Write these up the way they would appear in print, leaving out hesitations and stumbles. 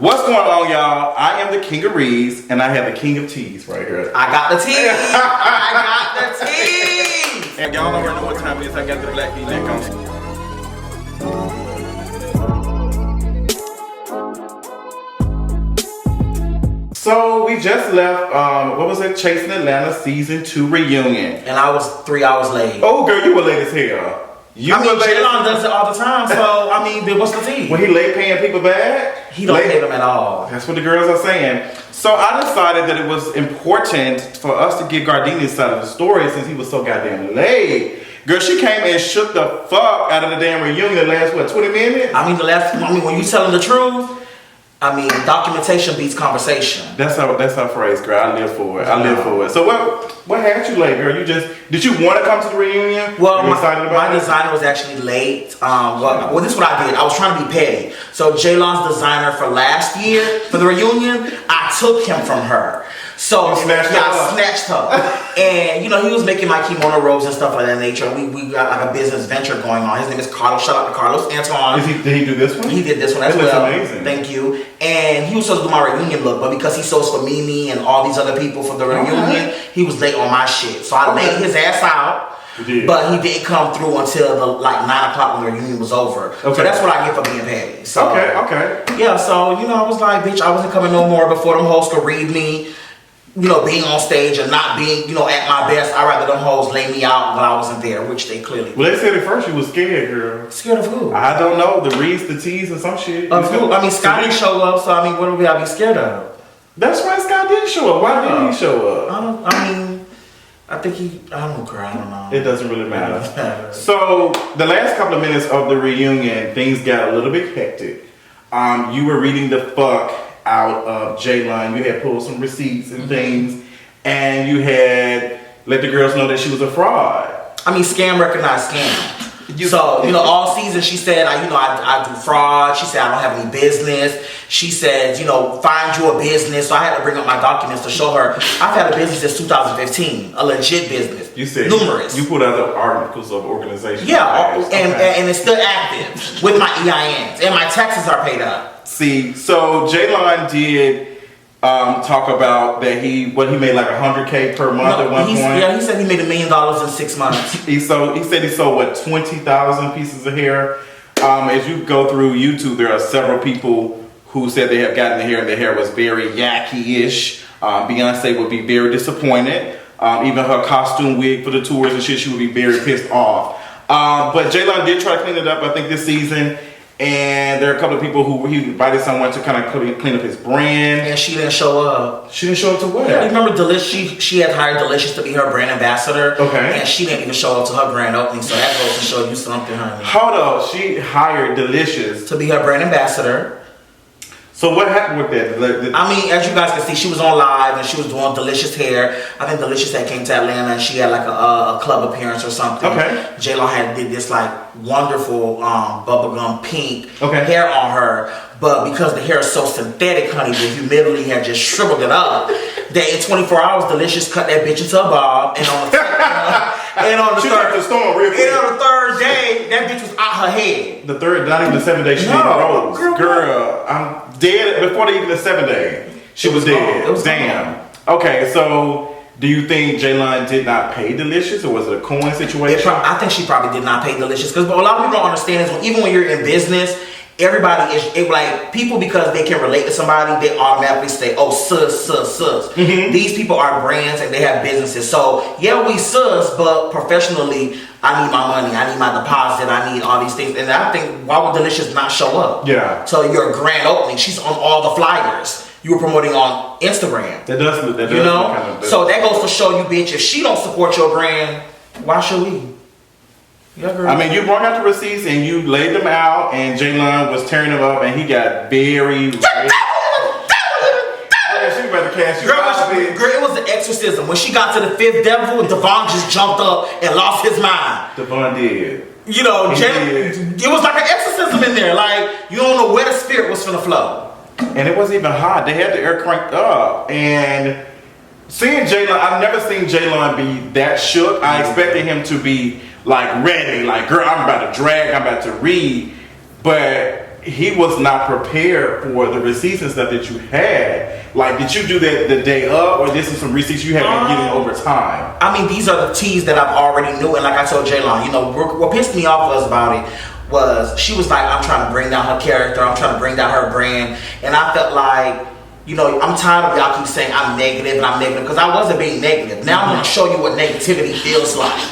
What's going on, y'all? I am the King of Reeds, and I have the King of Teas right here. I got the tea. I got the tea. And y'all already know what time it is. I got the black V-neck on. So we just left, what was it? Chasing Atlanta Season 2 reunion. And I was 3 hours late. Oh, girl, you were late as hell. Jaylon does it all the time, so, what's the tea? When he late paying people back? He don't pay them at all. That's what the girls are saying. So I decided that it was important for us to get Guardini's side of the story since he was so goddamn late. Girl, she came and shook the fuck out of the damn reunion the last, 20 minutes? When you telling the truth, documentation beats conversation. That's our phrase, girl. I live for it. I live for it. So what had you late, girl? Did you want to come to the reunion? Well, my designer was actually late. This is what I did. I was trying to be petty. So Jaylon's designer for last year for the reunion, I took him from her. So I snatched her. And he was making my kimono robes and stuff like that nature. We got like a business venture going on. His name is Carlos. Shout out to Carlos Antoine. Did he do this one? He did this one as well. It looks amazing. Thank you. And he was supposed to do my reunion look, but because he sews for Mimi and all these other people for the reunion, he was late on my shit. So I laid his ass out. But he didn't come through until 9 o'clock when the reunion was over. Okay. So that's what I get for being petty. So, okay. Yeah, so I was like, bitch, I wasn't coming no more before them hoes could read me. Being on stage and not being, at my best. I'd rather them hoes lay me out when I wasn't there, which they clearly did. Well, they said at first you was scared, girl. Scared of who? I don't know. The Reeds, the Tees, and some shit. Of who? Scott didn't show up, so what would I be scared of? That's right, Scott didn't show up. Why didn't he show up? I don't know. It doesn't really matter. So, the last couple of minutes of the reunion, things got a little bit hectic. You were reading the fuck out of Jaylon. You had pulled some receipts and things, and you had let the girls know that she was a fraud. Scam recognized scam. All season she said, I do fraud. She said, I don't have any business. She said, find you a business. So I had to bring up my documents to show her I've had a business since 2015, a legit business. You said numerous. You put other articles of organization. Yeah, and it's still active with my EINs, and my taxes are paid up. See, so Jaylon did talk about that he made like $100K per month at one point. Yeah, he said he made $1 million in 6 months. He said he sold 20,000 pieces of hair. As you go through YouTube, there are several people who said they have gotten the hair and the hair was very yucky-ish. Beyonce would be very disappointed. Even her costume wig for the tours and shit, she would be very pissed off. But Jaylon did try to clean it up, I think, this season. And there are a couple of people who he invited someone to kind of clean up his brand. And she didn't show up. She didn't show up to what? Yeah, remember Delicious? She had hired Delicious to be her brand ambassador. Okay. And she didn't even show up to her grand opening, so that goes to show you something, honey. Hold up, she hired Delicious to be her brand ambassador. So what happened with that? As you guys can see, she was on live and she was doing Delicious hair. I think Delicious had came to Atlanta and she had like a club appearance or something. Okay. Jaylon did this like wonderful bubblegum pink hair on her, but because the hair is so synthetic, honey, the humidity had just shriveled it up. That in 24 hours, Delicious cut that bitch into a bob, and on the third day, that bitch was out her head. The third, not even the 7th day, she did rose. Girl, I'm dead before even the 7th day. She was dead. It was damn. Okay, so do you think Jaylon did not pay Delicious, or was it a coin situation? I think she probably did not pay Delicious, because a lot of people don't understand is even when you're in business, everybody is like people, because they can relate to somebody, they automatically say, oh, sus. Mm-hmm. These people are brands and they have businesses. So yeah, we sus, but professionally, I need my money, I need my deposit, I need all these things. And I think, why would Delicious not show up? Yeah. So your grand opening, she's on all the flyers you were promoting on Instagram. That does so that goes to show you, bitch, if she don't support your brand, why should we? Yeah, you brought out the receipts and you laid them out, and Jaylon was tearing them up, and he got very. She about to cast you out, bitch. Girl, it was the exorcism. When she got to the 5th devil, Devon just jumped up and lost his mind. Devon did. It was like an exorcism in there. Like, you don't know where the spirit was finna flow. And it wasn't even hot. They had the air cranked up. And seeing Jaylon, I've never seen Jaylon be that shook. I expected him to be like ready, like, girl, I'm about to drag, I'm about to read. But he was not prepared for the receipts and stuff that you had. Like, did you do that the day of, or this is some receipts you have been getting over time? I mean, these are the teas that I've already knew, and like I told Jaylon, you know, what pissed me off was about it was she was like, I'm trying to bring down her character, I'm trying to bring down her brand, and I felt like, you know, I'm tired of y'all keep saying I'm negative and I'm negative, because I wasn't being negative. Now I'm going to show you what negativity feels like.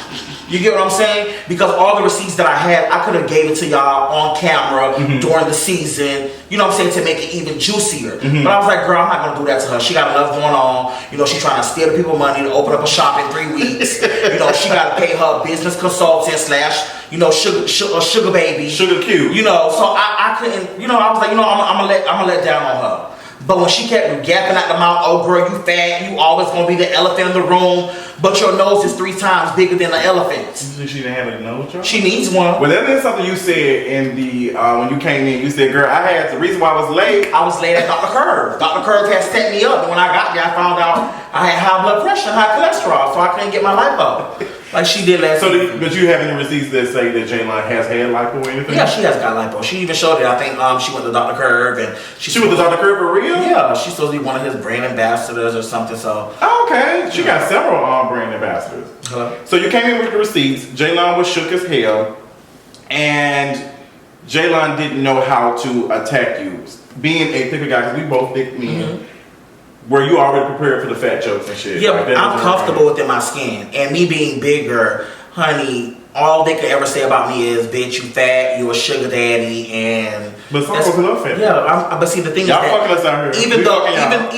You get what I'm saying? Because all the receipts that I had, I could have gave it to y'all on camera during the season, you know what I'm saying, to make it even juicier. But I was like, girl, I'm not going to do that to her. She got enough going on. You know, she's trying to steal the people money to open up a shop in 3 weeks. You know, she got to pay her business consultant / you know, sugar baby. Sugar Q. You know, so I couldn't, you know, I was like, you know, I'm gonna let down on her. But when she kept gapping out the mouth, oh girl, you fat, you always gonna be the elephant in the room, but your nose is 3 times bigger than the elephant's. You think she didn't have a nose job? She needs one. Well, that is something you said in the when you came in. You said, "Girl, I had the reason why I was late. I was late at Dr. Curve. Dr. Curve had set me up, and when I got there, I found out I had high blood pressure, and high cholesterol, so I couldn't get my lipo like she did last. But you have any receipts that say that Jaylon has had lipo or anything? Yeah, she has got lipo. She even showed it. I think she went to Dr. Curve, and she went to Dr. Curve for real? Yeah, she's supposed to be one of his brand ambassadors or something. So okay, she got several brand ambassadors. Hello? So you came in with the receipts. Jaylon was shook as hell, and Jaylon didn't know how to attack you. Being a thicker guy, because we both thick men, were you already prepared for the fat jokes and shit? Yeah, like, I'm comfortable within my skin, and me being bigger, honey. All they could ever say about me is, "Bitch, you fat, you a sugar daddy," and but some folks love fat. Yeah, but see the thing y'all is that fucking us out here.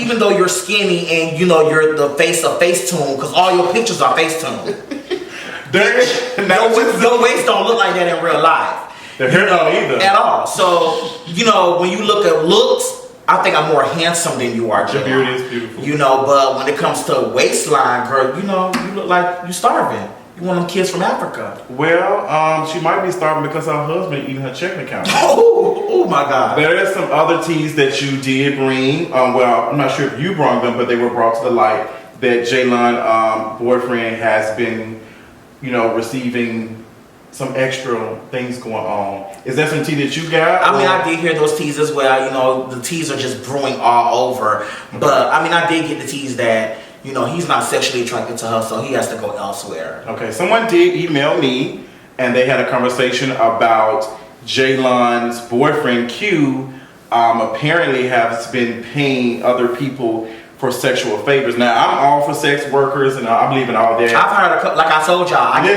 Even though you're skinny and you know you're the face of Facetune, because all your pictures are Facetune. Your waist don't look like that in real life. The hair don't either at all. So you know when you look at looks, I think I'm more handsome than you are. Your beauty is beautiful. You know, but when it comes to waistline, girl, you know you look like you starving. You one of them kids from Africa. Well, she might be starving because her husband eating her checking account. Oh my God. There are some other teas that you did bring. Well, I'm not sure if you brought them, but they were brought to the light that Jaylon boyfriend has been, you know, receiving some extra things going on. Is that some tea that you got? I mean, I did hear those teas as well. You know, the teas are just brewing all over. Okay. But I mean, I did get the teas that, you know, he's not sexually attracted to her, so he has to go elsewhere. Okay, someone did email me, and they had a conversation about Jaylon's boyfriend, Q, apparently has been paying other people for sexual favors. Now, I'm all for sex workers, and I believe in all that. I've heard, like I told y'all, I get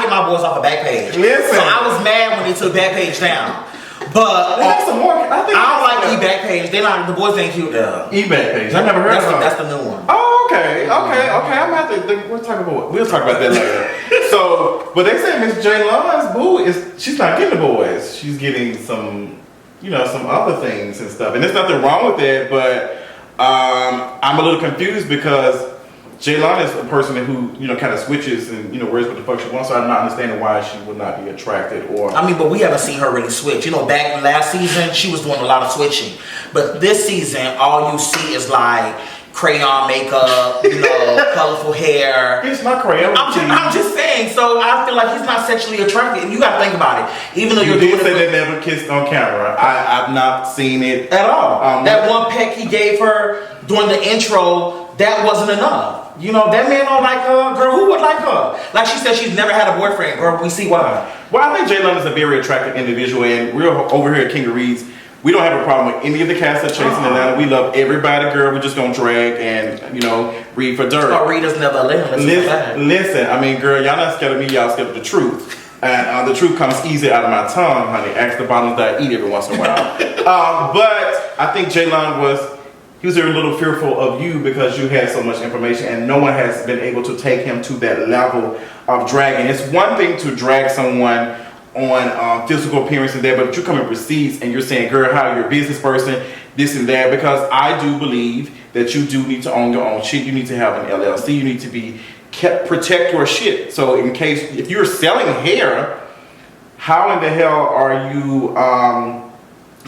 my boys off of Backpage. Listen. So I was mad when they took Backpage down. But some more. I don't like Backpage. They not the boys ain't cute though. Backpage. I never heard of that. That's the new one. Oh, okay. I'm at we'll talk about that later. So, but they say Miss Jaylon's boo she's not getting the boys. She's getting some, you know, some other things and stuff. And there's nothing wrong with that, but I'm a little confused because Jaylon is a person who, you know, kind of switches and, you know, wears what the fuck she wants, so I'm not understanding why she would not be attracted or... I mean, but we haven't seen her really switch. You know, back last season, she was doing a lot of switching. But this season, all you see is like crayon makeup, you know, colorful hair. It's not crayon. I'm just saying, so I feel like he's not sexually attracted. And you gotta think about it. Even though you did say they never kissed on camera. I've not seen it at all. That one peck he gave her during the intro, that wasn't enough. You know, that man don't like her. Girl, who would like her? Like she said, she's never had a boyfriend. Girl, we see why. Well, I think Jaylon is a very attractive individual, and we're over here at King of Reeds. We don't have a problem with any of the cast that chasing Atlanta. We love everybody, girl. We're just gonna drag and, you know, read for dirt. Oh, readers never listen, I mean, girl, y'all not scared of me, y'all scared of the truth. And the truth comes easy out of my tongue, honey. Ask the bottoms that I eat every once in a while. But I think Jaylon he was a little fearful of you because you had so much information and no one has been able to take him to that level of dragging. It's one thing to drag someone on physical appearance and that, but you come in receipts and you're saying, girl, how you're a business person, this and that, because I do believe that you do need to own your own shit. You need to have an LLC. You need to be protect your shit. So in case, if you're selling hair, how in the hell are you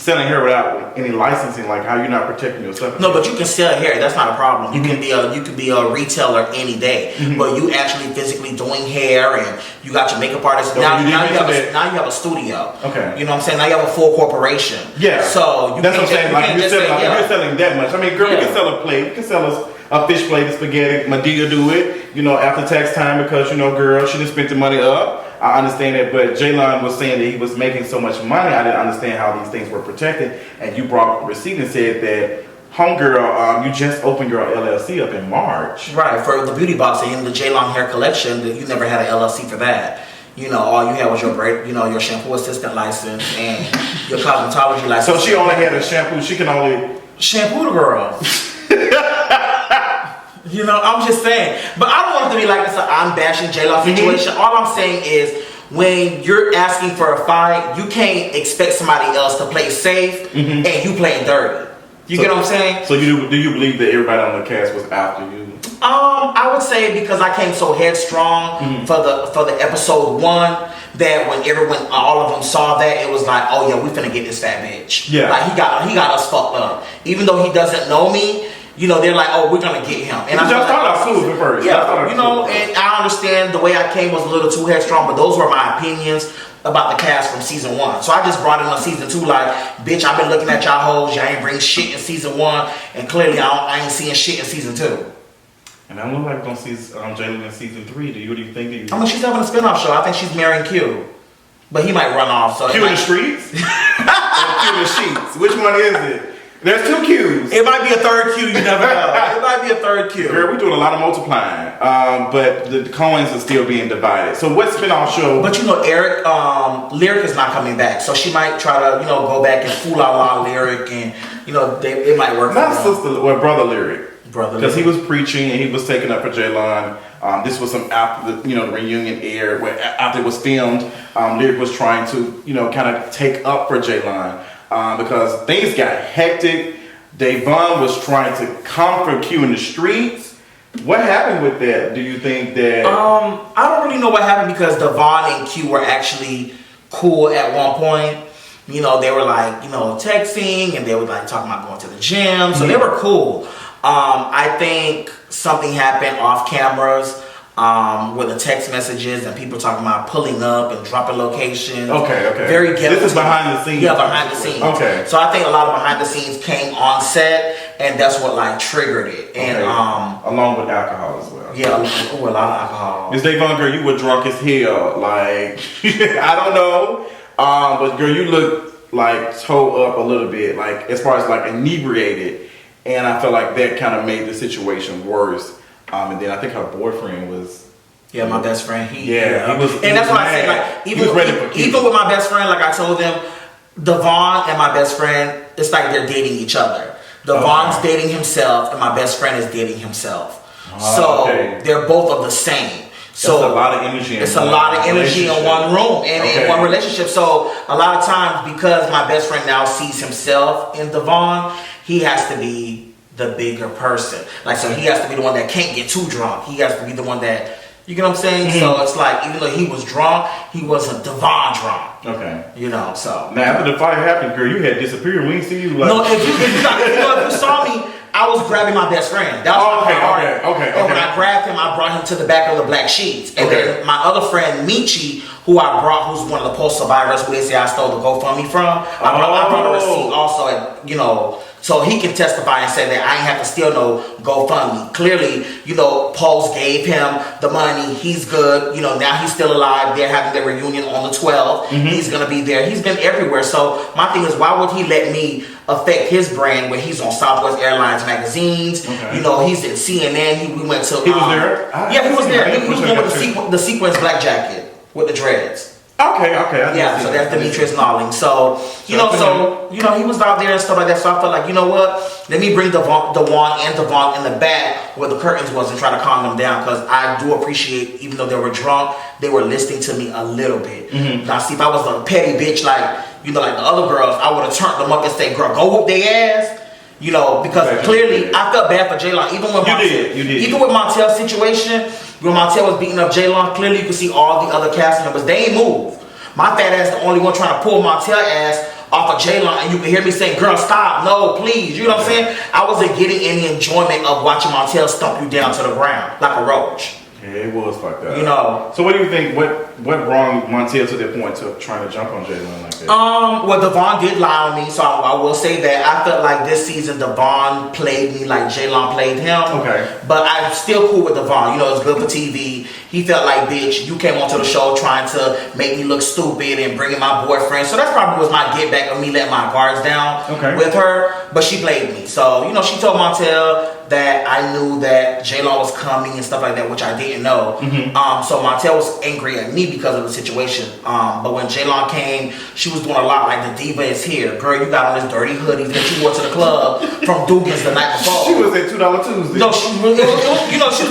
selling hair without any licensing, like how you're not protecting yourself. No, but you can sell hair. That's not a problem. You can be a retailer any day. But you actually physically doing hair, and you got your makeup artist. So now you you have a studio. Okay. You know what I'm saying? Now you have a full corporation. Yeah. So that's what I'm saying. Like you're selling that much. I mean, girl, we can sell a plate. We can sell a fish plate of spaghetti. Madea do it, after tax time because, girl, she didn't spend the money up. I understand that, but Jaylon was saying that he was making so much money. I didn't understand how these things were protected. And you brought up the receipt and said that, homegirl, you just opened your LLC up in March. Right, for the beauty box and the Jaylon hair collection, you never had an LLC for that. All you had was your your shampoo assistant license and your cosmetology license. So she only had a shampoo. She can only shampoo the girl. I'm just saying. But I don't want it to be like this. I'm bashing Jaylon situation. All I'm saying is when you're asking for a fight, you can't expect somebody else to play safe and you playing dirty. You get what I'm saying? So do you believe that everybody on the cast was after you? I would say because I came so headstrong for the episode 1 that when all of them saw that, it was like, oh yeah, we finna get this fat bitch. Yeah. Like he got us fucked up. Even though he doesn't know me, they're like, oh, we're gonna get him. And I just thought I was first. Yeah, and I understand the way I came was a little too headstrong, but those were my opinions about the cast from season 1. So I just brought it on season 2 like, bitch, I've been looking at y'all hoes, y'all ain't bring shit in season 1, and clearly I ain't seeing shit in season 2. And I look like we're gonna see Jaylon in season 3. What do you think? She's having a spinoff show. I think she's marrying Q. But he might run off. So Q in the streets? Or Q in the sheets? Which one is it? There's 2 Qs. It might be a third Q, you never know. It might be a third Q. Girl, we're doing a lot of multiplying. But the coins are still being divided. So what spinoff show? But Eric, Lyric is not coming back. So she might try to, go back and fool out Lyric and, it might work. Not sister, or brother Lyric. Because he was preaching and he was taking up for Jaylon. This was some after the reunion aired, where after it was filmed, Lyric was trying to kind of take up for Jaylon because things got hectic. Davon was trying to comfort Q in the streets. What happened with that? Do you think that? I don't really know what happened because Devon and Q were actually cool at one point. They were like texting and they were like talking about going to the gym, so they were cool. I think something happened off cameras with the text messages and people talking about pulling up and dropping locations. Okay. Very ghetto. This is behind the scenes. Yeah, behind the scenes. Okay. So I think a lot of behind the scenes came on set, and that's what triggered it. And along with alcohol as well. Yeah, a lot of alcohol. Miss Davon, girl, you were drunk as hell. Like I don't know, but girl, you look like toe up a little bit, like as far as inebriated. And I felt like that kind of made the situation worse. And then I think her boyfriend was... Yeah, my best friend. He was... And that's why I said, even with my best friend, like I told them, Devon and my best friend, it's like they're dating each other. Devon's dating himself, and my best friend is dating himself. They're both of the same. So that's a lot of energy. It's a lot of energy in one room and in one relationship. So a lot of times, because my best friend now sees himself in Devon, he has to be the bigger person. So he has to be the one that can't get too drunk. He has to be the one that, you get what I'm saying? So it's like, even though he was drunk, he wasn't Devon drunk. Okay. So. Now after the fight happened, girl, you had disappeared. We didn't see you No, if you saw me, I was grabbing my best friend. That was my heart. Okay. And when I grabbed him, I brought him to the back of the black sheets. And then my other friend, Michi, who I brought, who's one of the post survivors who they say I stole the GoFundMe from, I brought a receipt also at, so he can testify and say that I ain't have to steal no GoFundMe. Clearly, Pulse gave him the money. He's good. Now he's still alive. They're having their reunion on the 12th. He's going to be there. He's been everywhere. So my thing is, why would he let me affect his brand when he's on Southwest Airlines magazines? He's in CNN. We went to... He was there? Yeah, he was there. He was one with the sequence black jacket with the dreads. Okay. So that's Demetrius Nolling. So, he was out there and stuff like that. So I felt like, you know what? Let me bring Devon and Devon in the back where the curtains was and try to calm them down. Because I do appreciate, even though they were drunk, they were listening to me a little bit. Now, see, if I was a petty bitch like the other girls, I would have turned them up and said, girl, go whoop their ass. Because clearly I felt bad for Jaylon. Even with Even with Montel's situation, when Montel was beating up Jaylon, clearly you could see all the other cast members. They ain't move. My fat ass the only one trying to pull Montel ass off of Jaylon, and you can hear me saying, "Girl, stop, no, please." You know what I'm saying? I wasn't getting any enjoyment of watching Montel stomp you down to the ground like a roach. Yeah, it was fucked up. You know. So what do you think? What wrong Montel to that point to trying to jump on Jaylon like that? Well, Devon did lie on me, so I will say that I felt like this season Devon played me like Jaylon played him. Okay. But I'm still cool with Devon. You know, it's good for TV. He felt like, bitch, you came onto the show trying to make me look stupid and bringing my boyfriend. So that probably was my get back of me letting my guards down with her. But she played me. So, you know, she told Montel that I knew that Jaylon was coming and stuff like that, which I didn't know. So Montel was angry at me because of the situation. But when Jaylon came, she was doing a lot like the diva is here. Girl, you got on this dirty hoodie that you wore to the club from Dugan's the night before. She was at $2 Tuesday. No, she was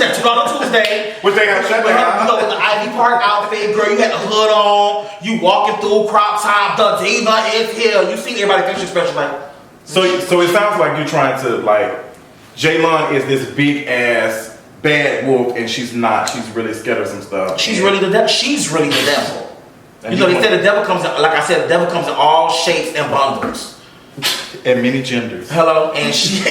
at $2 Tuesday. Which they have shut down. You know, with the Ivy Park outfit, girl, you had the hood on, you walking through crop top, the diva is here. You see everybody facial expression like. So it sounds like you're trying to like, Jaylon is this big ass bad wolf, and she's not. She's really scared of some stuff. She's really the devil. She's really the devil. And you know, they said the devil comes in, like I said, the devil comes in all shapes and bundles. And many genders. Hello, and she's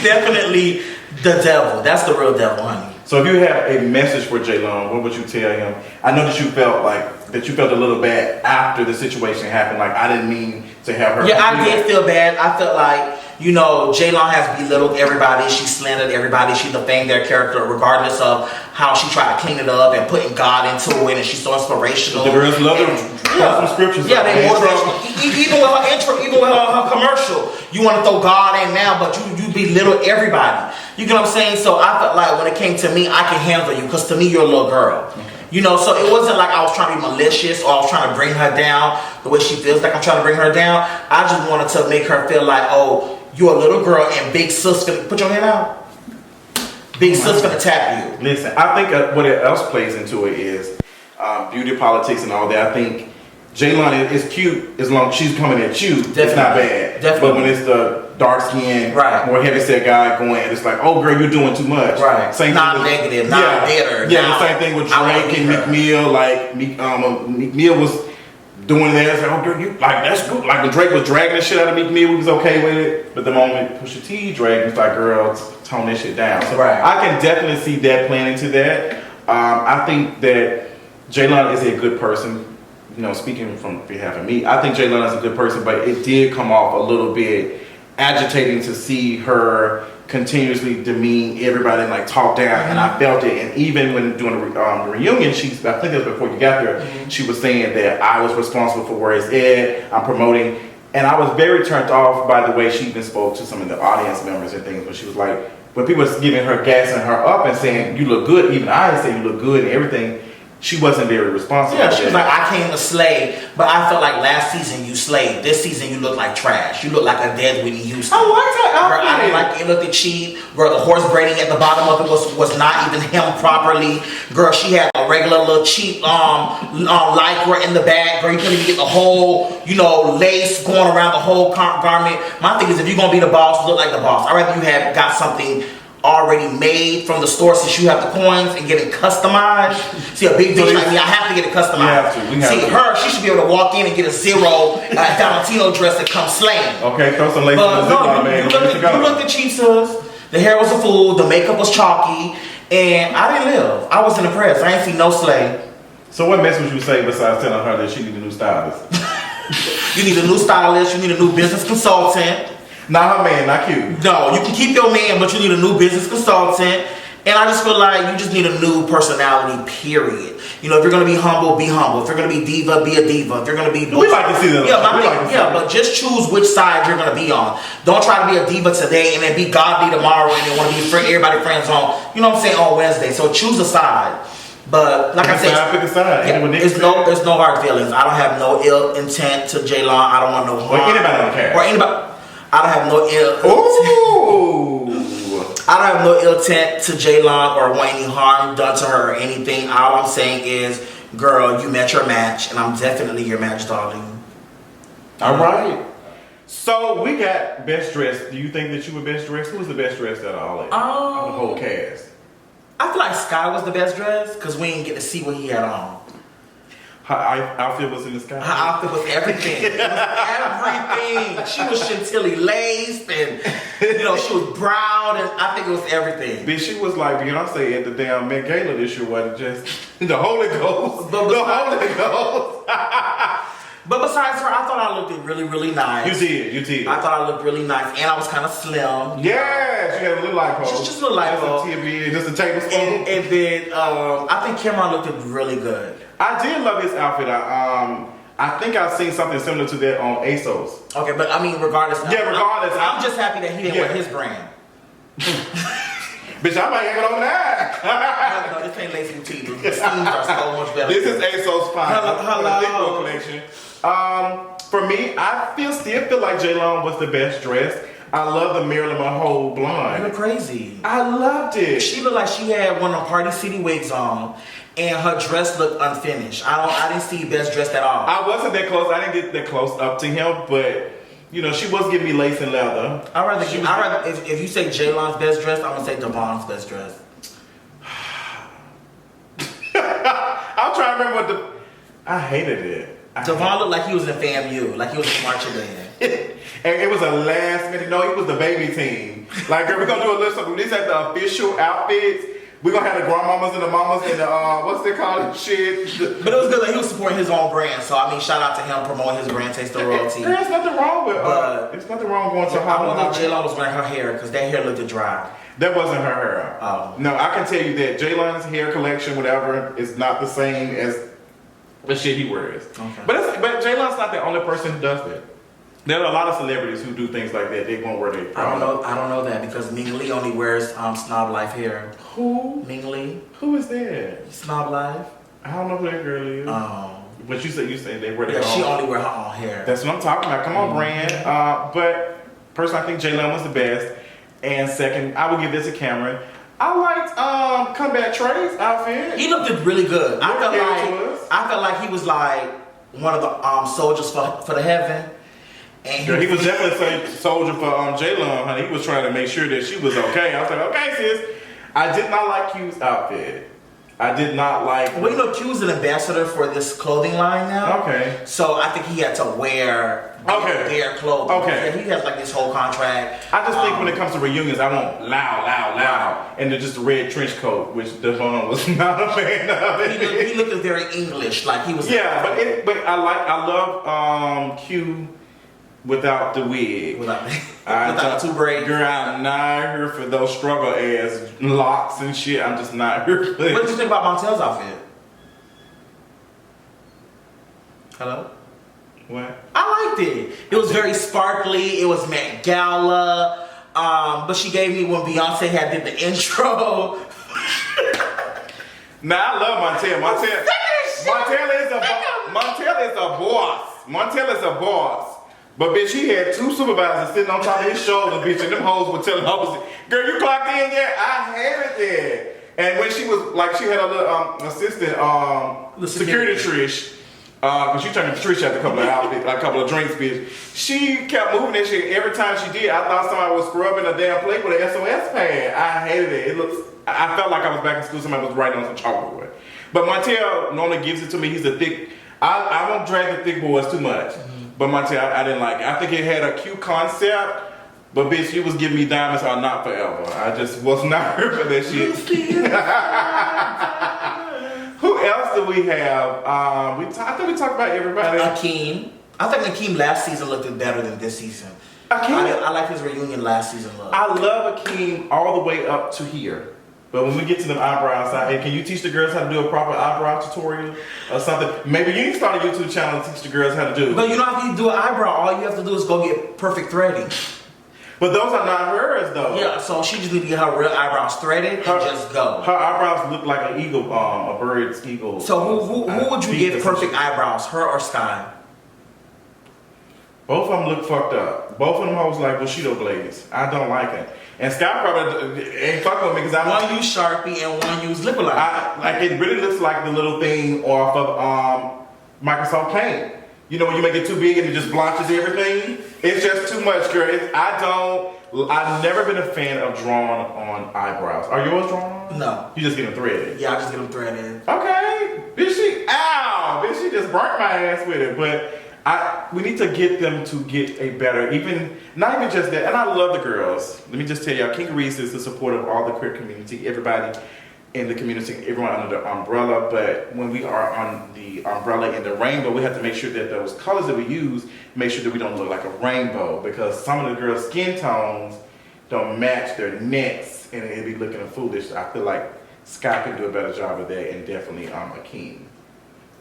definitely the devil. That's the real devil, honey. So if you had a message for Jaylon, what would you tell him? I know that you felt a little bad after the situation happened. Like, I didn't mean to have her. Yeah, I did feel bad. I felt like, you know, Jaylon has belittled everybody. She slandered everybody. She defamed their character, regardless of how she tried to clean it up and putting God into it. And she's so inspirational. The girls love some scriptures. Yeah, they motivational. Even with her intro, even with her commercial, you want to throw God in now, but you belittle everybody. You get what I'm saying? So I felt like when it came to me, I can handle you because to me, you're a little girl. Okay. You know, so it wasn't like I was trying to be malicious or I was trying to bring her down the way she feels like I'm trying to bring her down. I just wanted to make her feel like, oh, you're a little girl and big sis finna put your hand out. Big sis finna tap you. Listen, I think what else plays into it is beauty politics and all that. I think Jaylon is cute as long as she's coming at you. Definitely. It's not bad. Definitely. But when it's the dark skinned, more heavy set guy going, it's like, oh girl, you're doing too much. Right. Same not thing negative, with, not bitter. Yeah, the same thing with Drake and Meek Mill. Like Meek Mill was doing that. It's like, oh girl, you like that's good. Like when Drake was dragging the shit out of Meek Mill, we was okay with it. But the moment Pusha T dragged, it's like, girl, tone that shit down. So I can definitely see that playing into that. I think that Jaylon is a good person. You know, speaking from behalf of me, I think Jaylon is a good person, but it did come off a little bit agitating to see her continuously demean everybody and like talk down, and I felt it. And even when doing the reunion, I think it was before you got there, she was saying that I was responsible for where it's at, I'm promoting, and I was very turned off by the way she even spoke to some of the audience members and things, but she was like, when people was giving her, gassing her up and saying, you look good, even I say you look good and everything, she wasn't very responsible. Yeah, she was like, I came to slay, but I felt like last season you slayed. This season you look like trash. You look like a dead Whitney Houston. I like that outfit. I didn't like it. Looked cheap. Girl, the horse braiding at the bottom of it was not even hemmed properly. Girl, she had a regular little cheap lycra in the back. Girl, you couldn't even get the whole, you know, lace going around the whole garment. My thing is, if you're gonna be the boss, look like the boss. I'd rather you have got something already made from the store since you have the coins and get it customized. See, a big bitch like me, I have to get it customized. Her, she should be able to walk in and get a zero Valentino dress that comes slaying. Okay, throw some lace on the zip on, man. You looked at cheap, sis. The hair was a fool, the makeup was chalky, and I didn't live. I was in the press. I ain't seen no slay. So what message would you say besides telling her that she need a new stylist? You need a new stylist, you need a new business consultant. Not her man, not you. No, you can keep your man, but you need a new business consultant. And I just feel like you just need a new personality, period. You know, if you're going to be humble, be humble. If you're going to be diva, be a diva. If you're going to be... We like to see that. But just choose which side you're going to be on. Don't try to be a diva today and then be godly tomorrow and then want to be everybody friends on, you know what I'm saying, on Wednesday. So choose a side. But like I said, pick a side. There's no hard feelings. I don't have no ill intent to Jaylon. I don't want no harm. Or anybody don't care. Or anybody... I don't have no ill. I don't have no ill intent to Jaylon or want any harm done to her or anything. All I'm saying is, girl, you met your match, and I'm definitely your match, darling. All right. So we got best dressed. Do you think that you were best dressed? Who was the best dressed out of all of the whole cast? I feel like Sky was the best dressed because we didn't get to see what he had on. Her outfit was in the sky. Her outfit was everything. It was everything. She was chantilly laced and, you know, she was brown and I think it was everything. Bitch, she was like Beyonce at the damn Met Gala this year, wasn't just the Holy Ghost. But the Holy Ghost. But besides her, I thought I looked really, really nice. You did. I thought I looked really nice and I was kind of slim. Yeah, she had a little lipo. Just a little lipo. Just a tablespoon. And then I think Cameron looked really good. I did love his outfit. I think I've seen something similar to that on ASOS. Okay, but I mean, regardless. Regardless. I'm just happy that he didn't wear his brand. Bitch, I might have it on that. No, this ain't Lacy Boutique. The steams are so much better. This is ASOS Fine. Hello. Collection. For me, I still feel like Jaylon was the best dressed. I love the Marilyn Monroe blonde. You're crazy. I loved it. She looked like she had one of the Party City wigs on, and her dress looked unfinished. I didn't see best dressed at all. I wasn't that close. I didn't get that close up to him, but you know, she was giving me lace and leather. I'd rather if you say Jaylon's best dressed, I'm gonna say Devon's best dressed. I'm trying to remember I hated it. Devon looked like he was in FAMU, like he was in marching band. And it was a last minute. No, he was the baby team. Like, girl, we're gonna do a list of these at the official outfits. We're gonna have the grandmamas and the mamas and the what's they called shit. But it was good that he was supporting his own brand. So I mean, shout out to him promoting his brand, Taste of Royalty. There's nothing wrong with there's nothing wrong going to I wonder if Jaylon was wearing her hair because that hair looked dry. That wasn't her hair. Oh. No, I can tell you that Jaylon's hair collection, whatever, is not the same as the shit he wears. Okay. But Jaylon's not the only person who does that. There are a lot of celebrities who do things like that. They won't wear their I don't know that because Ming Lee only wears Snob Life hair. Who? Ming Lee. Who is that? Snob Life. I don't know who that girl is. But you say they wear their own. She only wear her own hair. That's what I'm talking about. Come on, brand. But personally, I think Jaylon was the best. And second, I would give this to Cameron. I liked Combat Trey's outfit. He looked really good. I felt like he was like one of the soldiers for the heaven. And he was definitely a soldier for Jaylon, honey. He was trying to make sure that she was okay. I was like, okay, sis. I did not like Q's outfit. I did not like. Well, you know, Q's an ambassador for this clothing line now. Okay. So I think he had to wear their clothing. Okay. Yeah, he has like this whole contract. I just think when it comes to reunions, I want loud, and then just a red trench coat, which Devon was not a fan of. He looked very English, like he was. Yeah, but I love Q. Without the wig. Without the two braids. Girl, I'm not here for those struggle ass locks and shit. I'm just not here for it. What did you think about Montel's outfit? Hello? What? I liked it. It was very sparkly. It was Met Gala. But she gave me when Beyonce had did the intro. Now I love Montel. Montel is a boss. Montel is a boss. But bitch, he had two supervisors sitting on top of his shoulder, bitch, and them hoes were telling her, girl, you clocked in yet? I hated that. And when she was like, she had a little assistant, security Trish, because she turned into Trish after a couple of drinks, bitch. She kept moving that shit every time she did. I thought somebody was scrubbing a damn plate with an SOS pad. I hated it. I felt like I was back in school. Somebody was writing on some chalkboard. But Montel normally gives it to me. He's a thick. I won't drag the thick boys too much. But Montel, I didn't like it. I think it had a cute concept, but bitch, you was giving me diamonds are not forever. I just was not here for that shit. Who else do we have? I think we talked about everybody. Akeem. I think Akeem last season looked better than this season. Akeem, I like his reunion last season look. I love Akeem all the way up to here. But when we get to them eyebrows, hey, can you teach the girls how to do a proper eyebrow tutorial or something? Maybe you can start a YouTube channel and teach the girls how to do. But you don't have to do an eyebrow. All you have to do is go get perfect threading. But those are not hers, though. Yeah, so she just need to get her real eyebrows threaded and just go. Her eyebrows look like an eagle, a bird's eagle. So who would you give perfect eyebrows, her or Sky? Both of them look fucked up. Both of them hoes like Bushido blades. I don't like it. And Sky probably ain't fucking with me because one use Sharpie and one use lip liner. Like it really looks like the little thing off of Microsoft Paint. You know when you make it too big and it just blotches everything? It's just too much, girl. I've never been a fan of drawn on eyebrows. Are yours drawn on? No. You just get them threaded? Yeah, I just get them threaded. Okay. Bitch, she just burnt my ass with it. But we need to get them to get a better, not even just that. And I love the girls. Let me just tell y'all, King Reese is the support of all the queer community, everybody in the community, everyone under the umbrella. But when we are on the umbrella in the rainbow, we have to make sure that those colors that we use, make sure that we don't look like a rainbow, because some of the girls' skin tones don't match their necks, and it'd be looking foolish. I feel like Sky can do a better job of that, and definitely Akeem.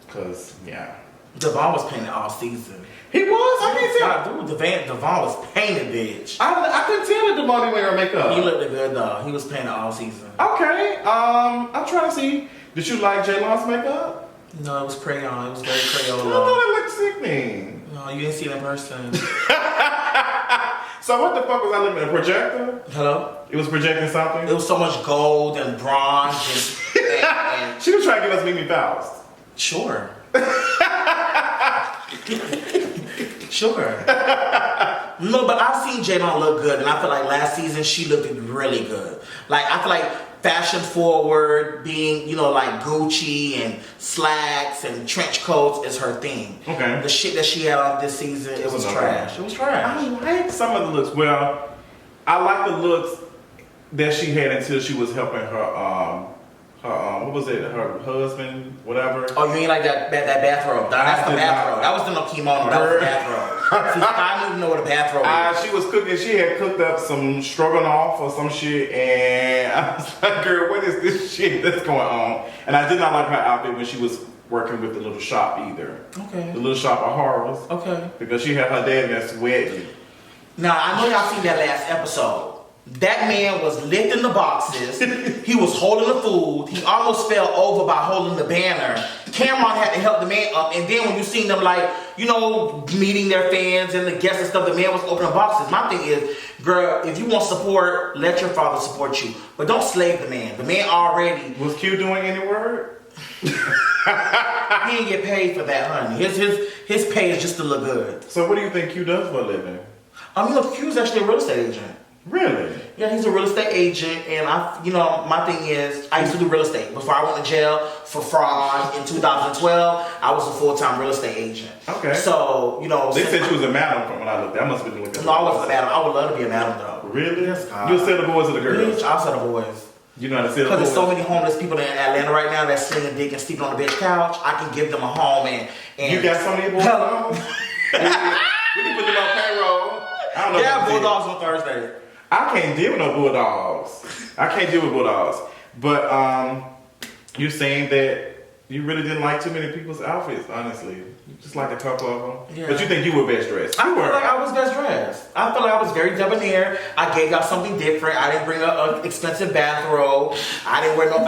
Cause yeah. Devon was painted all season. He was? I can't tell. Dude, Devon was painted, bitch. I couldn't tell that Devon didn't wear makeup. He looked good though. He was painted all season. Okay. I'm trying to see. Did you like Jaylon's makeup? No, it was crayon. It was very I Crayola. thought it looked sickening. No, you didn't see it in person. So what the fuck was I looking at? A projector? Hello? It was projecting something? It was so much gold and bronze and She was trying to give us Mimi Faust. Sure. Sure. No, but I've seen Jaylon look good, and I feel like last season she looked really good. Like, I feel like fashion forward, being, like Gucci and slacks and trench coats is her thing. Okay. The shit that she had on this season, it was trash. It was trash. I like some of the looks. Well, I like the looks that she had until she was helping her what was it? Her husband, whatever. Oh, you mean like that bathrobe? That's the bathrobe. That was no kimono. That was the bathrobe. See, I didn't even know what a bathrobe is. She was cooking. She had cooked up some stroganoff or some shit, and I was like, "Girl, what is this shit that's going on?" And I did not like her outfit when she was working with the little shop either. Okay. The little shop of horrors. Okay. Because she had her dad in there sweating. Now I know y'all seen that last episode. That man was lifting the boxes. He was holding the food. He almost fell over by holding the banner. Cameron had to help the man up. And then when you seen them meeting their fans and the guests and stuff, the man was opening boxes. My thing is, girl, if you want support, let your father support you. But don't slave the man. The man already... Was Q doing any work? He didn't get paid for that, honey. His pay is just to look good. So what do you think Q does for a living? Q's actually a real estate agent. Really? Yeah, he's a real estate agent, and my thing is, I used to do real estate. Before I went to jail for fraud in 2012, I was a full-time real estate agent. Okay. So, They said she was a madam from when I looked. That must have been looking. No, I wasn't a madam. I would love to be a madam, though. Really? Yes, God. You'll sell the boys or the girls? Bitch, I'll sell the boys. You know how to sell the boys? Because there's so many homeless people in Atlanta right now that's slinging dick and sleeping on the bitch couch. I can give them a home and you got so many boys? we can put them on payroll. I don't know. Yeah, Bulldogs on Thursday. I can't deal with no bulldogs. I can't deal with bulldogs. But you're saying that you really didn't like too many people's outfits, honestly. You just like a couple of them. Yeah. But you think you were best dressed. I feel like I was best dressed. I feel like I was very debonair. I gave y'all something different. I didn't bring an expensive bathrobe. I didn't wear them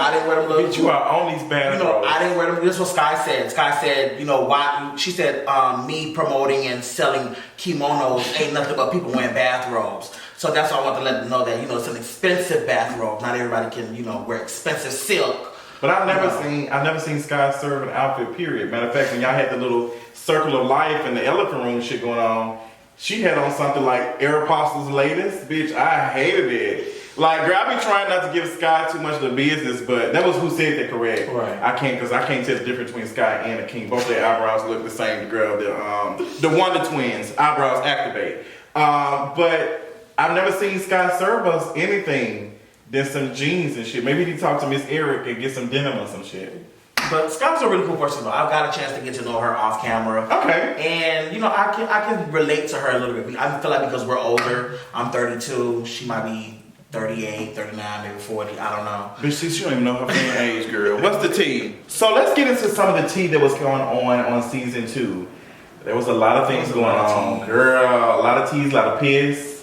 little. Bitch, you are on these bathrobes. I didn't wear them. This is what Sky said. Sky said, why? She said, me promoting and selling kimonos ain't nothing but people wearing bathrobes. So that's why I want to let them know that, it's an expensive bathrobe. Not everybody can, wear expensive silk. But I've never seen Sky serve an outfit, period. Matter of fact, when y'all had the little circle of life and the elephant room shit going on, she had on something like Aeropostale's latest. Bitch, I hated it. Like, girl, I be trying not to give Sky too much of the business, but that was who said that correct. Right. I can't tell the difference between Sky and the King. Both their eyebrows look the same. The girl, the Wonder Twins, eyebrows activate. But I've never seen Sky serve us anything than some jeans and shit. Maybe he need to talk to Miss Eric and get some denim or some shit. But Sky's a really cool person though. I've got a chance to get to know her off camera. Okay. And I can relate to her a little bit. I feel like because we're older, I'm 32, she might be 38, 39, maybe 40, I don't know. Bitch, she don't even know her fucking age, girl. What's the tea? So let's get into some of the tea that was going on season 2. There was a lot of things going on. Girl, a lot of teas, a lot of piss.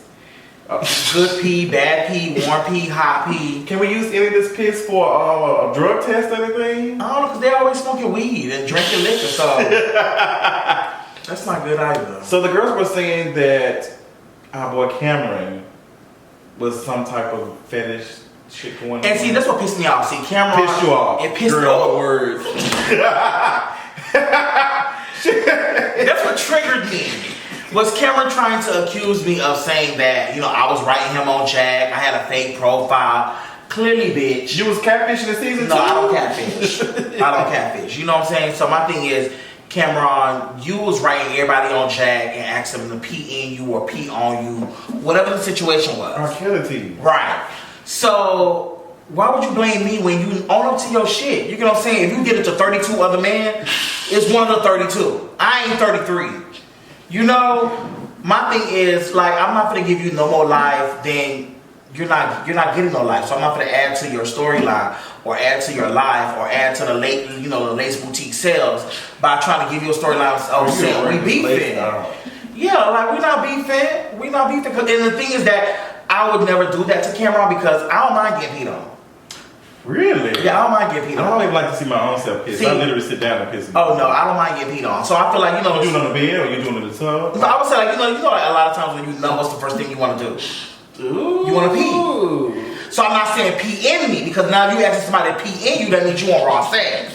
Good pee, bad pee, warm pee, hot pee. Can we use any of this piss for a drug test or anything? I don't know, because they're always smoking weed and drinking liquor, so that's not good either. So the girls were saying that our boy Cameron was some type of fetish shit going on. And see, that's what pissed me off. See, Cameron pissed you off. It pissed me off. off. Words. That's what triggered me. Was Cameron trying to accuse me of saying that, I was writing him on Jack, I had a fake profile? Clearly, bitch. You was catfishing in season 2? No, I don't catfish. I don't catfish. You know what I'm saying? So my thing is, Cameron, you was writing everybody on Jack and asking them to pee in you or pee on you, whatever the situation was. Archaeology. Right. So why would you blame me when you own up to your shit? You get what I'm saying? If you get it to 32 other men, it's one of the 32. I ain't 33. You know, my thing is like I'm not gonna give you no more life than you're not getting no life. So I'm not gonna add to your storyline or add to your life or add to the late, you know, the Lace Boutique sales by trying to give you a storyline of saying we beefing. Yeah, like we not beefing. We not beefing. And the thing is that I would never do that to Cameron because I don't mind getting peed on. Really? Yeah, I don't mind getting peed on. I don't even like to see my own self pissed. I literally sit down and piss. Oh no, I don't mind getting peed on. So I feel like, you know, you doing it on the bed or you doing it in the tub? So I would say like, you know, like a lot of times when you know what's the first thing you want to do. Ooh. You want to pee. So I'm not saying pee in me because now you asking somebody to pee in you, that means you want raw sex.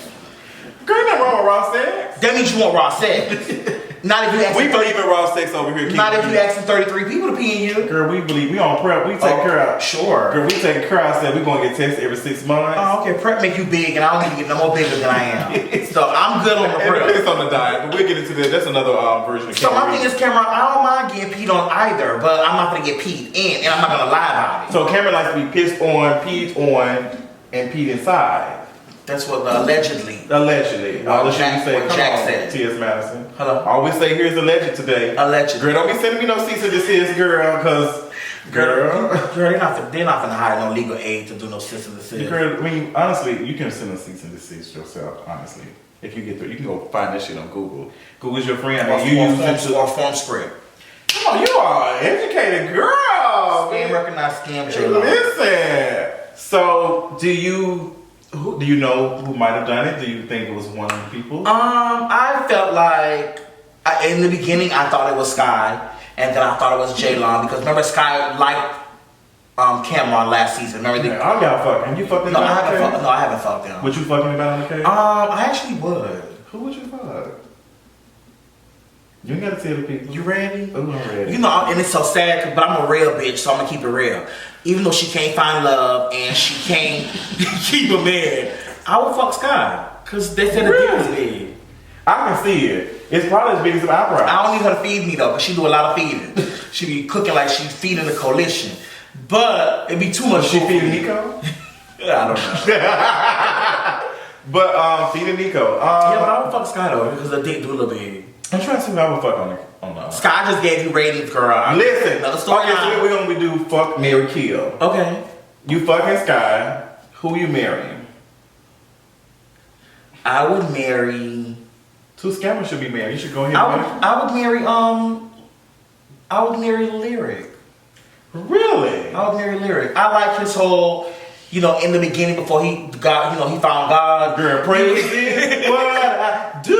Girl, ain't nothing wrong with raw sex. That means you want raw sex. Not if you asking. We believe in raw sex over here. Not if you asking 33 people to pee in you. Girl, we believe we on prep. We take care of. Sure. Girl, we take care of ourselves. We gonna get tested every 6 months. Oh, okay. Prep make you big, and I don't need to get no more bigger than I am. So I'm good on the prep. It depends on the diet, but we'll get into that. That's another version of So my thing is, Cameron, I don't mind getting peed on either, but I'm not gonna get peed in, and I'm not gonna lie about it. So Cameron likes to be pissed on, peed on, and peed inside. That's what allegedly. Allegedly. What What Jack said. T.S. Madison. Hello. All we say here is alleged today. Allegedly. Girl, don't be sending me no cease and desist, girl, because girl, they're not gonna hire no legal aid to do no cease and desist. Girl, I mean, honestly, you can send a cease and desist yourself. Honestly, if you get through, you can go find that shit on Google. Google's your friend. Or, You use it to or form script. Come on, you are an educated girl. Scam recognized scam, Jaylon. Listen. So, do you know who might have done it? Do you think it was one of the people? I felt like in the beginning I thought it was Sky, and then I thought it was Jaylon because remember Sky liked Cameron last season. Remember? Yeah, all y'all fucking. You fucking. No, I haven't fucked them. Would you fucking about on the case? I actually would. Who would you fuck? You ain't gotta tell the people. You ready? Ooh, I'm ready. You know, and it's so sad, but I'm a real bitch, so I'm gonna keep it real. Even though she can't find love and she can't keep a man, I would fuck Sky. Cause they said the dick is big. I can see it. It's probably as big as an eyebrow. I don't need her to feed me though, cause she do a lot of feeding. She be cooking like she feeding the coalition. But it'd be too much. She feeding Nico? Yeah, I don't know. But feeding Nico. Yeah, but I would fuck Sky though, because the dick do a little big. I'm trying to see who I would fuck on the Sky just gave you ratings, girl. Listen, another story. Okay, so we're gonna do fuck, marry, kill. Okay. You fucking Sky. Who you marrying? I would marry. Two scammers should be married. You should go ahead. I would marry Lyric. Really? I would marry Lyric. I like his whole, you know, in the beginning before he got, you know, he found God. Girl, praise is what I do.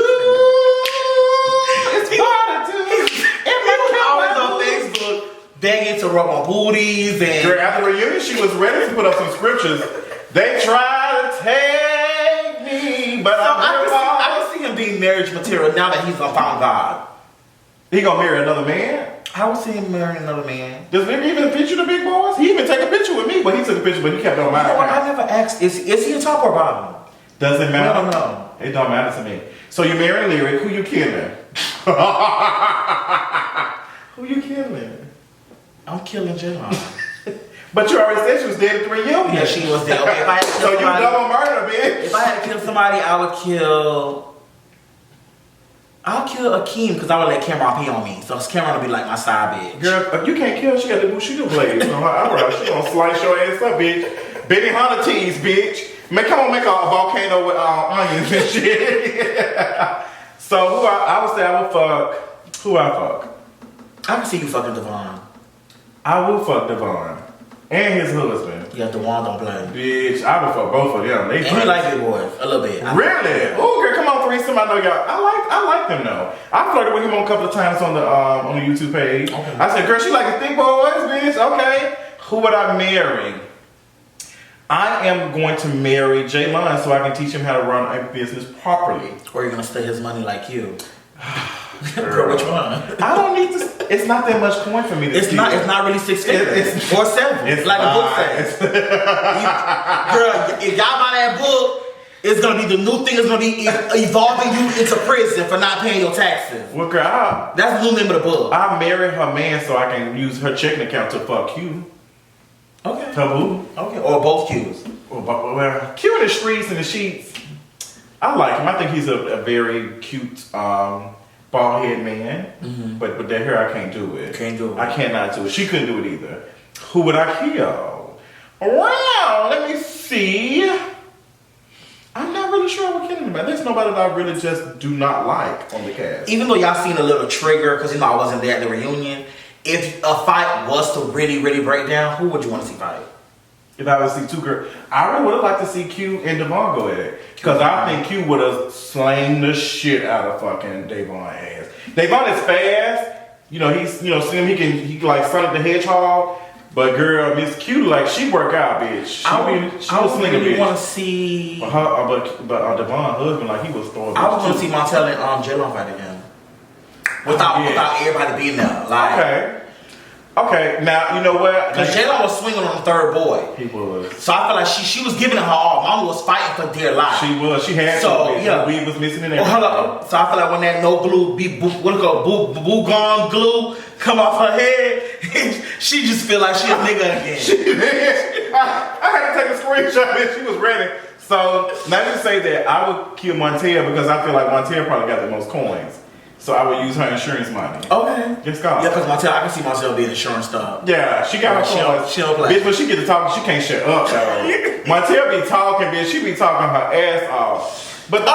It's what I do. Always on Facebook begging to rub on booties and. Girl, after the reunion, she was ready to put up some scriptures. They try to take me, but I can see him being marriage material now that he's gonna find God. He gonna marry another man? I would see him marrying another man. Does Nick even picture the big boys? He even take a picture with me, but he took a picture, but he kept it on my You know what? account. I never asked. Is he a top or bottom? Doesn't matter. No. It don't matter to me. So you marrying Lyric? Who you killing? Who you killing? I'm killing Jaylon. But you already said she was dead at 3 years. Yeah, she was dead. Okay, if I had to kill So you somebody, double murder, bitch. if I had to kill somebody, I'll kill Akeem because I would let Cameron pee on me. So Cameron will be like my side bitch. Girl, you can't kill. She got the Bushido blades on her eyebrows. She gonna slice your ass up, bitch. Benny Hunter tease, bitch. Come on, make a volcano with onions and shit. So who I would say I would fuck. Who I fuck? I can see you fucking Devon. I would fuck Devon and his husband. Yeah, Devon don't play. Bitch, I would fuck both of them. They And he like big boys a little bit. Really? Oh, girl, come on, threesome. I know y'all. I like them though. I flirted with him on a couple of times on the YouTube page. Okay. I said, girl, she like the thick boys, bitch. Okay. Who would I marry? I am going to marry Jaylon so I can teach him how to run a business properly. Or you're gonna steal his money like you. Girl, which one? I don't need to. It's not that much coin for me to steal. It's not really 6 figures. It's or 7. It's like a book says. Girl, if y'all buy that book, It's gonna be the new thing. It's gonna be evolving you into prison for not paying your taxes. Well, girl, that's the new name of the book. I married her man so I can use her checking account to fuck you. Okay. Taboo. Okay. Or both Q's. Well, Q in the streets and the sheets. I like him. I think he's a very cute, bald head man. Mm-hmm. But with that hair, I can't do it. Can't do it. I cannot do it. She couldn't do it either. Who would I kill? Well, let me see. I'm not really sure what killing about. There's nobody that I really just do not like on the cast. Even though y'all seen a little trigger, because I wasn't there at the reunion. If a fight was to really, really break down, who would you want to see fight? If I would see two girls, I really would have liked to see Q and Devon go at it. Because I think Q would have slain the shit out of fucking Devon ass. Devon is fast. He's, see him, he can like Sonic the Hedgehog. But girl, Miss Q, like, she work out, bitch. She I was slinging, really bitch. want to see... But Devon's husband, like, he was throwing... I was going to see Montel and Jaylon fight again. Without everybody being there. Like, Okay, now, you know what? Because Jaylon was swinging on the third boy. He was. So I feel like she was giving it her all. Mama was fighting for dear life. She was. She had so, to. Yeah. The weed was missing in everything. Hold up. So I feel like when that no glue, gone glue come off her head, she just feel like she a nigga again. I had to take a screenshot and she was ready. So, now you say that I would kill Montel because I feel like Montel probably got the most coins. So I would use her insurance money. Okay. Let's go. Yeah, because I can see Montel being insurance stuff. Yeah, she got her coins. She don't play. Bitch, when she get to talking, she can't shut up, though. Montel be talking, bitch. She be talking her ass off. But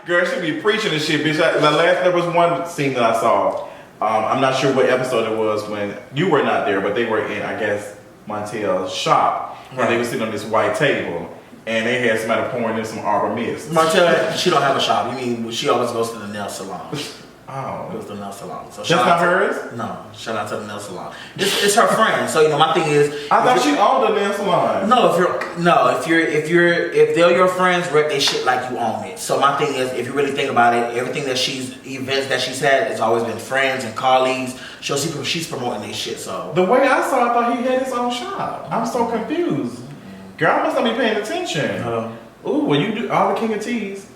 girl, she be preaching and shit, bitch. There was one scene that I saw. I'm not sure what episode it was when you were not there, but they were in, I guess, Montel's shop. Right. And they were sitting on this white table. And they had somebody pouring in some Arbor Mist. Montel, she don't have a shop. You mean she always goes to the nail salon? Oh. Goes to the nail salon. So that's not hers? No. Shout out to the nail salon. It's her friend. So my thing is. I thought she owned the nail salon. No, if they're your friends, rep they shit like you own it. So my thing is, if you really think about it, everything that events that she's had, it's always been friends and colleagues. She's promoting this shit. So the way I saw it, I thought he had his own shop. I'm so confused. Girl, I must not be paying attention. Ooh, well, you do all the King of Teas.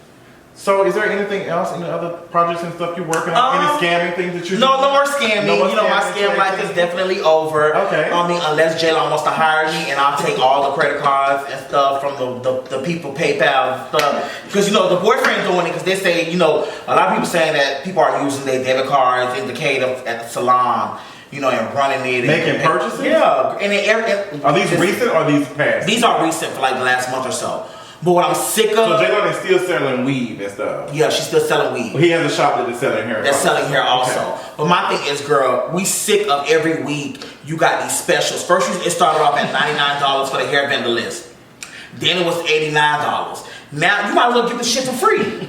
So, is there anything else, any other projects and stuff you're working on? Any scamming things that you do? No more scamming. No more my scam life is definitely over. Okay. Unless Jaylon wants to hire me, and I'll take all the credit cards and stuff from the people, PayPal and stuff. Because, the boyfriend doing it, because they say, a lot of people saying that people are using their debit cards in the cave at the salon. And running it. Making purchases? Yeah. Are these recent or are these past? These are recent for like the last month or so. But what I'm sick of... So Jaylon is still selling weed and stuff? Yeah, she's still selling weed. Well, he has a shop that is selling hair. That's selling hair also. Okay. But my thing is, girl, we sick of every week you got these specials. First, it started off at $99 for the hair vendor list. Then it was $89. Now, you might as well get the shit for free.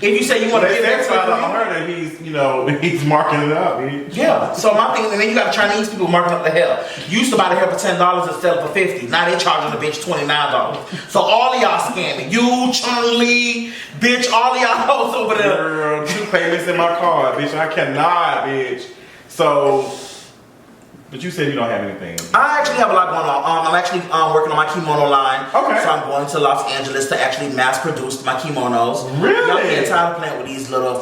If you say you want to get that on her that he's marking it up. Yeah. So my thing, and then you got Chinese people marking up the hair. You used to buy the hair for $10 and sell it for $50. Now they charging the bitch $29. So all of y'all scamming. You, Chung Lee, bitch, all of y'all hoes over there. Girl, 2 payments in my card, bitch. I cannot, bitch. So, but you said you don't have anything. I actually have a lot going on. I'm actually working on my kimono line. Okay. So I'm going to Los Angeles to actually mass produce my kimonos. Really? I'm getting tired of playing with these little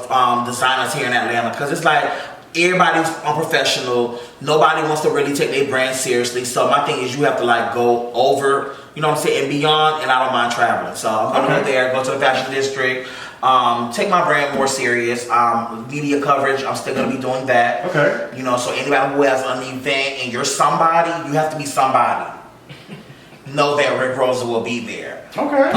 designers here in Atlanta because it's like everybody's unprofessional. Nobody wants to really take their brand seriously. So my thing is you have to like go over, and beyond, and I don't mind traveling. So I'm going to go there, go to the fashion district. Take my brand more serious. Media coverage, I'm still gonna be doing that. Okay. So anybody who has an event and you're somebody, you have to be somebody. Know that Rick Rosa will be there. Okay.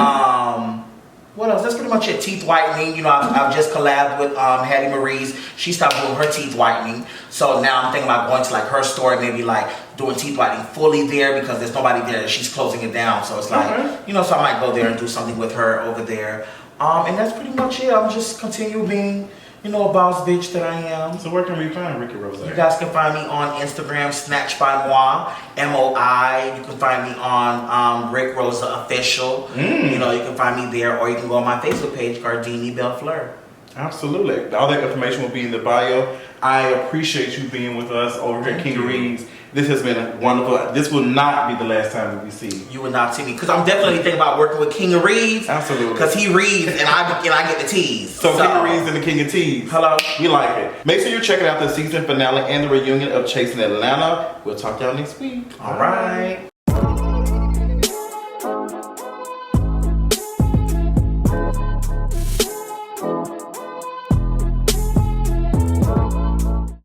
What else? That's pretty much it. Teeth whitening. I've just collabed with Hattie Marie's. She stopped doing her teeth whitening. So now I'm thinking about going to like her store and maybe like doing teeth whitening fully there because there's nobody there. She's closing it down. So it's like, so I might go there and do something with her over there. And that's pretty much it. I'm just continue being, a boss bitch that I am. So where can we find Ricky Rosa? You guys can find me on Instagram, Snatch by Moi, MOI. You can find me on Rick Rosa Official. You can find me there, or you can go on my Facebook page, Guardini Bellefleur. Absolutely. All that information will be in the bio. I appreciate you being with us over here at King of Reeds. This has been wonderful. This will not be the last time we see you. You will not see me because I'm definitely thinking about working with King of Reads. Absolutely. Because he reads and I get the tease. So King of Reads and the King of Teas. Hello. We like it. Make sure you're checking out the season finale and the reunion of Chasing Atlanta. We'll talk to y'all next week. All right.